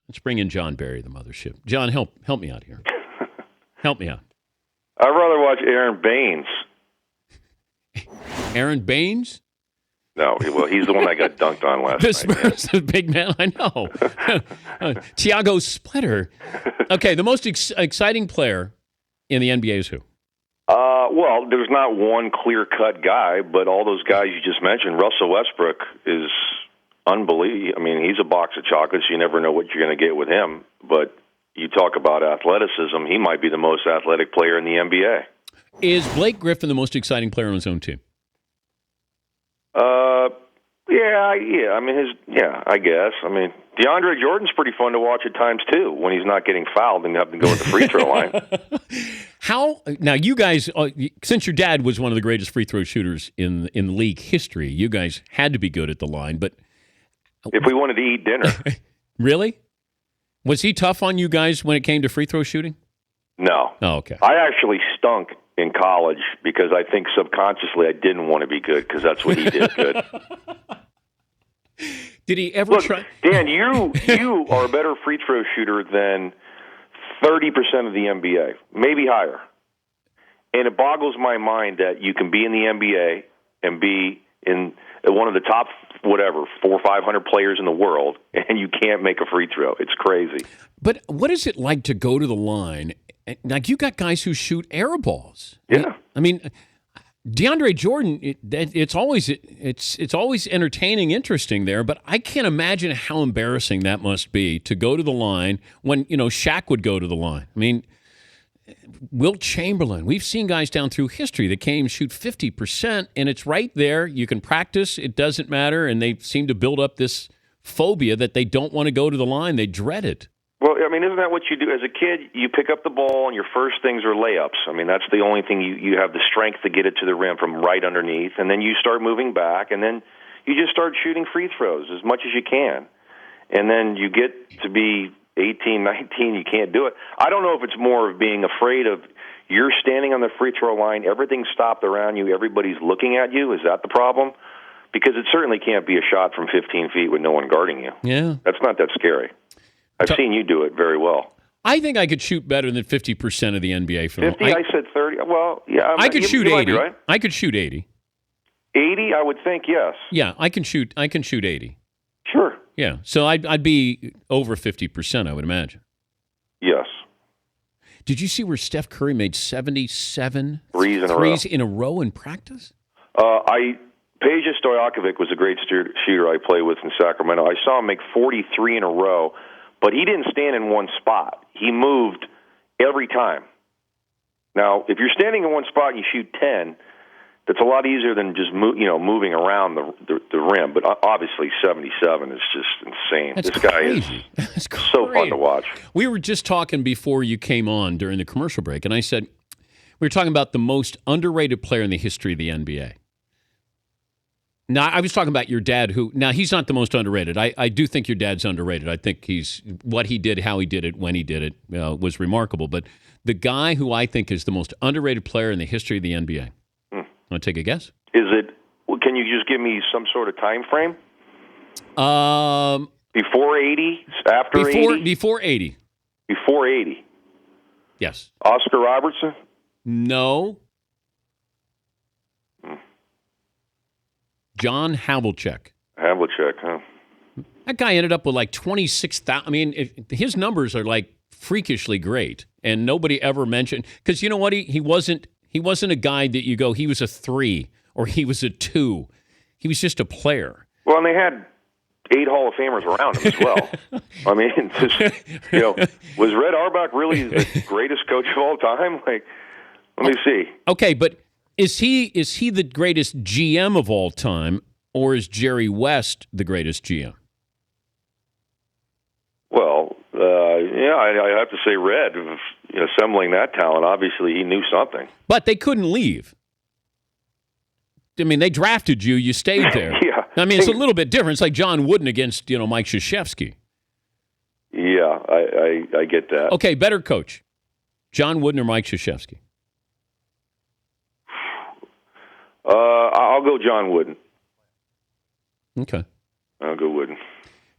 Let's bring in John Barry, the mothership. John, help me out here. Help me out. I'd rather watch Aaron Baines. Aaron Baines? No, well, he's the one that got dunked on last The night. Spurs, the big man, I know. Tiago Splitter. Okay, the most exciting player in the NBA is who? Well, there's not one clear-cut guy, but all those guys you just mentioned, Russell Westbrook is unbelievable. I mean, he's a box of chocolates. You never know what you're going to get with him. But you talk about athleticism, he might be the most athletic player in the NBA. Is Blake Griffin the most exciting player on his own team? Yeah. I mean, I guess. I mean, DeAndre Jordan's pretty fun to watch at times too when he's not getting fouled and having to go to the free throw line. How now? You guys, since your dad was one of the greatest free throw shooters in league history, you guys had to be good at the line. But if we wanted to eat dinner, really, was he tough on you guys when it came to free throw shooting? No. Oh, okay. I actually stunk in college because I think subconsciously I didn't want to be good because that's what he did good. Did he ever try? Dan, you are a better free throw shooter than 30% of the NBA, maybe higher. And it boggles my mind that you can be in the NBA and be in one of the top, 400 or 500 players in the world, and you can't make a free throw. It's crazy. But what is it like to go to the line? Like, you got guys who shoot air balls. Yeah. I mean, DeAndre Jordan, it's always entertaining, interesting there, but I can't imagine how embarrassing that must be to go to the line when, Shaq would go to the line. I mean, Wilt Chamberlain, we've seen guys down through history that can't even shoot 50%, and it's right there. You can practice. It doesn't matter, and they seem to build up this phobia that they don't want to go to the line. They dread it. Well, I mean, isn't that what you do? As a kid, you pick up the ball, and your first things are layups. I mean, that's the only thing you have the strength to get it to the rim from right underneath, and then you start moving back, and then you just start shooting free throws as much as you can. And then you get to be 18, 19, you can't do it. I don't know if it's more of being afraid of you're standing on the free throw line, everything's stopped around you, everybody's looking at you. Is that the problem? Because it certainly can't be a shot from 15 feet with no one guarding you. Yeah. That's not that scary. I've seen you do it very well. I think I could shoot better than 50% of the NBA from 50, I said 30. Well, yeah. I could shoot 80. Right? I could shoot 80. 80, I would think, yes. Yeah, I can shoot 80. Sure. Yeah. So I'd be over 50%, I would imagine. Yes. Did you see where Steph Curry made 77 threes in a row in practice? Peja Stojakovic was a great shooter I played with in Sacramento. I saw him make 43 in a row. But he didn't stand in one spot. He moved every time. Now, if you're standing in one spot and you shoot 10, that's a lot easier than just moving around the rim. But obviously, 77 is just insane. That's this guy crazy. is so fun to watch. We were just talking before you came on during the commercial break, and I said we were talking about the most underrated player in the history of the NBA. Now, I was talking about your dad, now he's not the most underrated. I do think your dad's underrated. I think what he did, how he did it, when he did it, was remarkable. But the guy who I think is the most underrated player in the history of the NBA. Want to take a guess? Can you just give me some sort of time frame? Before 80? After 80? Before 80. Before 80. Yes. Oscar Robertson? No. John Havlicek. Havlicek, huh? That guy ended up with like 26,000. I mean, his numbers are like freakishly great, and nobody ever mentioned, because you know what? He wasn't a guy that you go, he was a 3 or he was a 2. He was just a player. Well, and they had 8 Hall of Famers around him as well. I mean, was Red Auerbach really the greatest coach of all time? Like, let me see. Okay, but is he the greatest GM of all time, or is Jerry West the greatest GM? Well, I have to say Red, assembling that talent, obviously he knew something. But they couldn't leave. I mean, they drafted you. You stayed there. Yeah. I mean, it's a little bit different. It's like John Wooden against, Mike Krzyzewski. Yeah, I get that. Okay, better coach, John Wooden or Mike Krzyzewski? I'll go John Wooden. Okay. I'll go Wooden.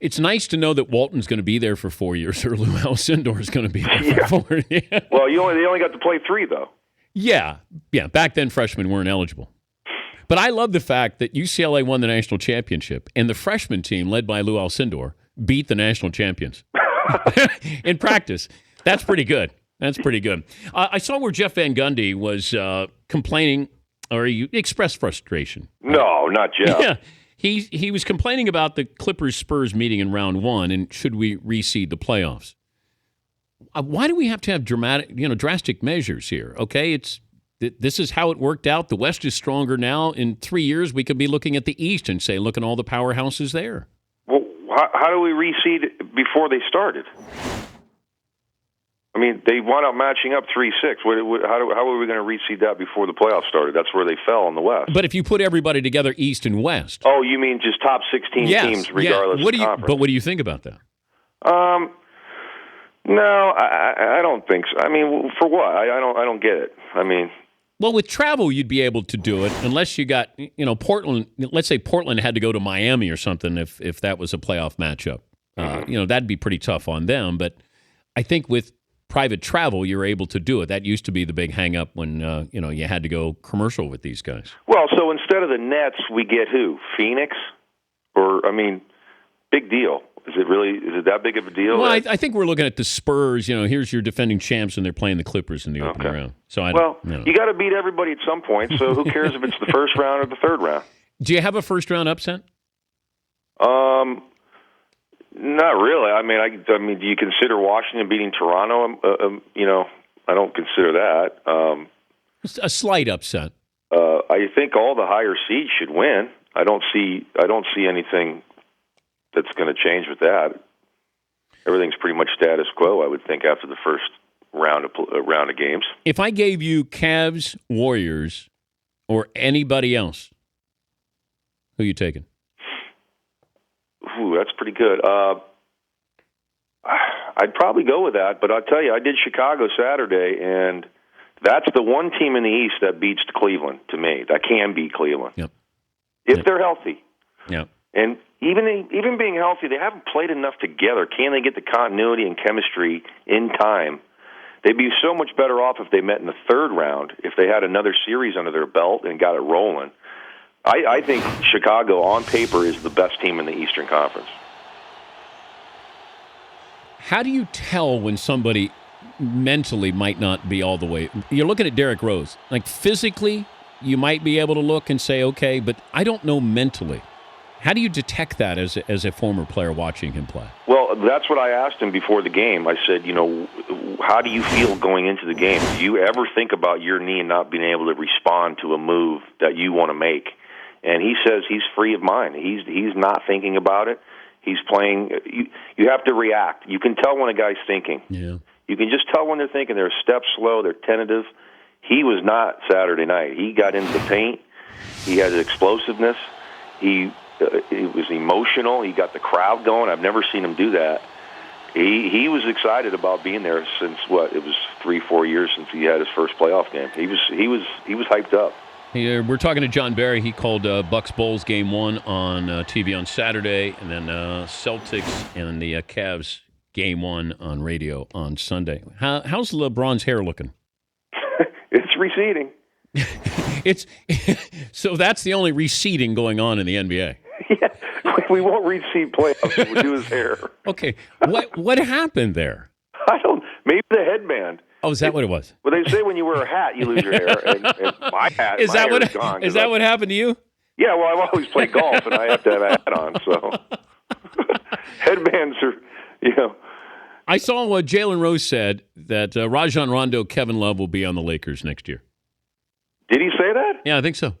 It's nice to know that Walton's going to be there for 4 years, or Lou Alcindor is going to be there Yeah. for 4 years. Well, they only got to play 3 though. Yeah. Back then, freshmen weren't eligible. But I love the fact that UCLA won the national championship, and the freshman team, led by Lou Alcindor, beat the national champions in practice. That's pretty good. I saw where Jeff Van Gundy was complaining, or he expressed frustration. No, not Jeff. Yeah. He was complaining about the Clippers-Spurs meeting in round 1, and should we reseed the playoffs? Why do we have to have drastic measures here? Okay, this is how it worked out. The West is stronger now. In 3 years, we could be looking at the East and say, look at all the powerhouses there. Well, how do we reseed before they started? I mean, they wound up matching up 3-6. How were we going to reseed that before the playoffs started? That's where they fell in the West. But if you put everybody together, East and West. Oh, you mean just top 16 teams, regardless of conference? But what do you think about that? No, I don't think so. I mean, for what? I don't get it. I mean, well, with travel, you'd be able to do it unless you got, Portland. Let's say Portland had to go to Miami or something if that was a playoff matchup. That'd be pretty tough on them. But I think with private travel, you're able to do it. That used to be the big hang up when, you had to go commercial with these guys. Well, so instead of the Nets, we get who? Phoenix? Big deal. Is it that big of a deal? Well, I think we're looking at the Spurs. Here's your defending champs, and they're playing the Clippers in the opening round. So you got to beat everybody at some point. So who cares if it's the first round or the third round? Do you have a first round upset? Not really. I mean, do you consider Washington beating Toronto? I don't consider that. A slight upset. I think all the higher seeds should win. I don't see anything that's going to change with that. Everything's pretty much status quo, I would think, after the first round of games. If I gave you Cavs, Warriors, or anybody else, who are you taking? Ooh, that's pretty good. I'd probably go with that, but I'll tell you, I did Chicago Saturday, and that's the one team in the East that beats Cleveland to me. That can beat Cleveland. Yep. If they're healthy. Yep. And even being healthy, they haven't played enough together. Can they get the continuity and chemistry in time? They'd be so much better off if they met in the third round, if they had another series under their belt and got it rolling. I think Chicago, on paper, is the best team in the Eastern Conference. How do you tell when somebody mentally might not be all the way? You're looking at Derrick Rose. Like, physically, you might be able to look and say, okay, but I don't know mentally. How do you detect that as a former player watching him play? Well, that's what I asked him before the game. I said, how do you feel going into the game? Do you ever think about your knee and not being able to respond to a move that you want to make? And he says he's free of mind. He's not thinking about it. He's playing. You have to react. You can tell when a guy's thinking. Yeah. You can just tell when they're thinking. They're a step slow. They're tentative. He was not Saturday night. He got into the paint. He had explosiveness. He was emotional. He got the crowd going. I've never seen him do that. He was excited about being there since it was 3-4 years since he had his first playoff game. He was hyped up. Hey, we're talking to John Barry. He called Bucks Bulls Game 1 on TV on Saturday, and then Celtics and the Cavs Game 1 on radio on Sunday. How's LeBron's hair looking? It's receding. So that's the only receding going on in the NBA. Yeah, we won't reseed playoffs. We'll do his hair. Okay, what happened there? Maybe the headband. Oh, is that what it was? Well, they say when you wear a hat, you lose your hair. And my hat is gone. Is that what happened to you? Yeah, well, I've always played golf, and I have to have a hat on. So headbands are, I saw what Jalen Rose said, that Rajon Rondo, Kevin Love will be on the Lakers next year. Did he say that? Yeah, I think so.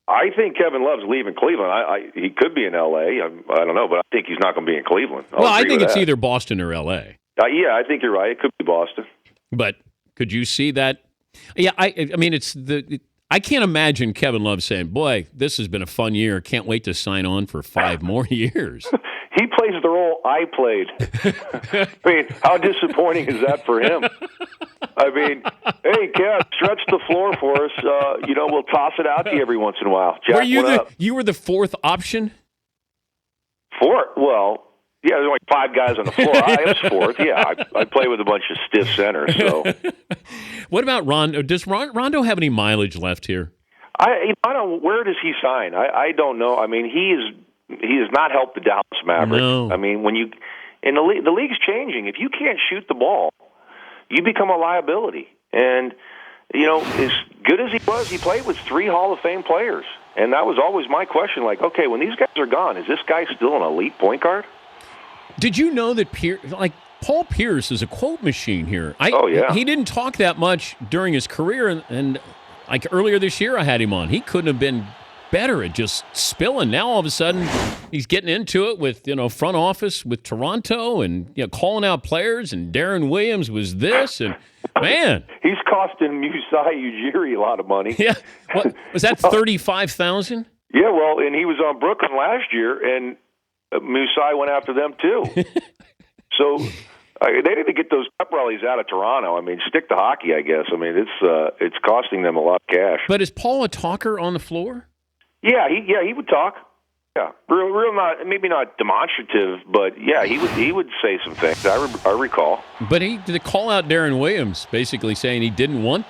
I think Kevin Love's leaving Cleveland. He could be in L.A. I don't know, but I think he's not going to be in Cleveland. I think it's either Boston or L.A. Yeah, I think you're right. It could be Boston. But could you see that? Yeah, I mean, I can't imagine Kevin Love saying, boy, this has been a fun year. Can't wait to sign on for 5 more years. He plays the role I played. I mean, how disappointing is that for him? I mean, hey, Kev, stretch the floor for us. We'll toss it out to you every once in a while. Jack, you were the 4th option? Fourth? Well, yeah, there's only 5 guys on the floor. I am fourth. Yeah, I play with a bunch of stiff centers. So, What about Rondo? Does Rondo have any mileage left here? I don't. Where does he sign? I don't know. I mean, he has not helped the Dallas Mavericks. No. I mean, when you in the league's changing. If you can't shoot the ball, you become a liability. And as good as he played with 3 Hall of Fame players. And that was always my question, like, okay, when these guys are gone, is this guy still an elite point guard? Did you know that Paul Pierce is a quote machine here? Oh, yeah. He didn't talk that much during his career, and like earlier this year I had him on. He couldn't have been better at just spilling. Now all of a sudden he's getting into it with front office with Toronto and calling out players, and Darren Williams was this, and man, he's costing Musai Ujiri a lot of money. Yeah, what was that, $35,000? Yeah, well, and he was on Brooklyn last year, and Musai went after them too. So they need to get those pep rallies out of Toronto. I mean, stick to hockey, I guess. I mean, it's costing them a lot of cash. But is Paul a talker on the floor? Yeah, he would talk. Yeah, real not, maybe not demonstrative, but yeah, he would say some things. I recall. But he did call out Darren Williams, basically saying he didn't want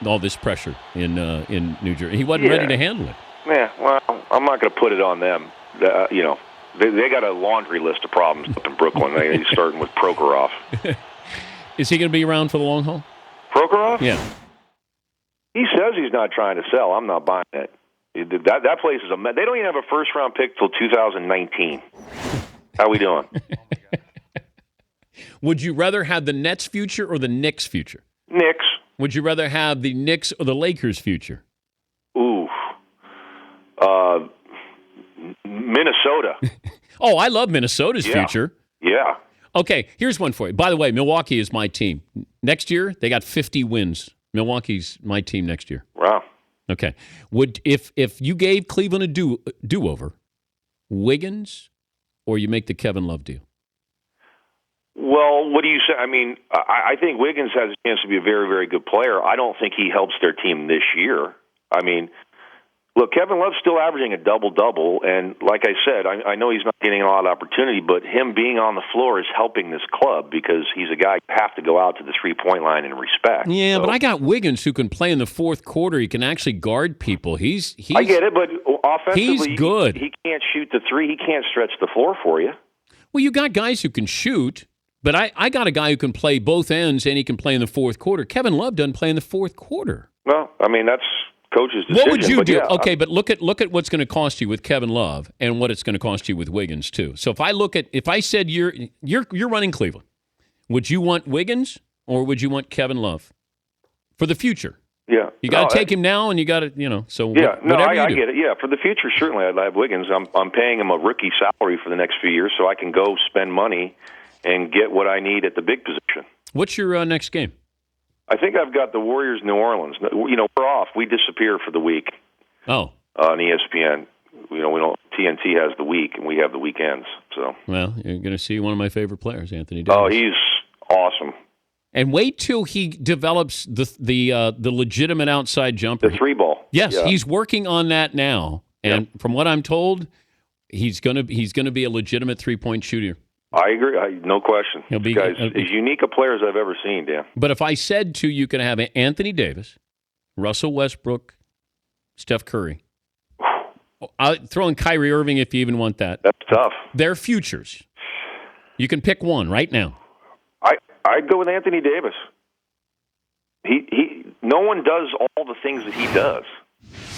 all this pressure in New Jersey. He wasn't ready to handle it. Yeah, well, I'm not going to put it on them. They got a laundry list of problems up in Brooklyn. They're starting with Prokhorov. Is he going to be around for the long haul? Prokhorov? Yeah. He says he's not trying to sell. I'm not buying it. That place is they don't even have a first-round pick till 2019. How we doing? Would you rather have the Nets' future or the Knicks' future? Knicks. Would you rather have the Knicks or the Lakers' future? Ooh. Minnesota. Oh, I love Minnesota's future. Yeah. Okay, here's one for you. By the way, Milwaukee is my team. Next year, they got 50 wins. Milwaukee's my team next year. Wow. Okay. If you gave Cleveland a do-over, Wiggins, or you make the Kevin Love deal? Well, what do you say? I mean, I think Wiggins has a chance to be a very, very good player. I don't think he helps their team this year. I mean, look, Kevin Love's still averaging a double-double, and like I said, I know he's not getting a lot of opportunity, but him being on the floor is helping this club because he's a guy you have to go out to the three-point line and respect. Yeah, but I got Wiggins who can play in the fourth quarter. He can actually guard people. He's I get it, but offensively, he's good. He can't shoot the three. He can't stretch the floor for you. Well, you got guys who can shoot, but I got a guy who can play both ends, and he can play in the fourth quarter. Kevin Love doesn't play in the fourth quarter. Well, I mean, that's coach's decision. What would you do? Yeah, okay, but look at what's going to cost you with Kevin Love and what it's going to cost you with Wiggins too. So if I said you're running Cleveland, would you want Wiggins or would you want Kevin Love for the future? Yeah, you got to take him now, and you got to So yeah, whatever I you do. get it. Yeah, for the future, certainly I'd have Wiggins. I'm paying him a rookie salary for the next few years, so I can go spend money and get what I need at the big position. What's your next game? I think I've got the Warriors, New Orleans. We're off. We disappear for the week. Oh, on ESPN. We don't. TNT has the week, and we have the weekends. So, well, you're going to see one of my favorite players, Anthony Davis. Oh, he's awesome. And wait till he develops the legitimate outside jumper. The three ball. Yes, yeah. He's working on that now, and from what I'm told, he's gonna be a legitimate 3-point shooter. I agree. No question. He'll be, this guy's as unique a player as I've ever seen, Dan. But if I said to you, can have Anthony Davis, Russell Westbrook, Steph Curry, I'll throw in Kyrie Irving if you even want that. That's tough. Their futures. You can pick one right now. I'd go with Anthony Davis. He no one does all the things that he does.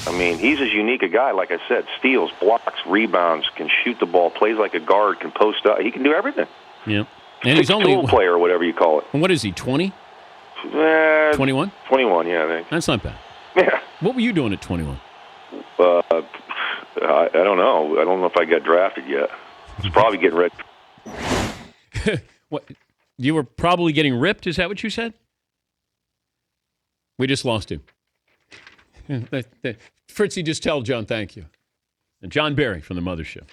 I mean, he's as unique a guy, like I said, steals, blocks, rebounds, can shoot the ball, plays like a guard, can post up. He can do everything. Yeah. And he's only tool player or whatever you call it. And what is he, 20? 21? 21, yeah, I think. That's not bad. Yeah. What were you doing at 21? I don't know. I don't know if I got drafted yet. I was probably getting ready. What? You were probably getting ripped? Is that what you said? We just lost him. Fritzy, just tell John thank you. And John Barry from the Mothership.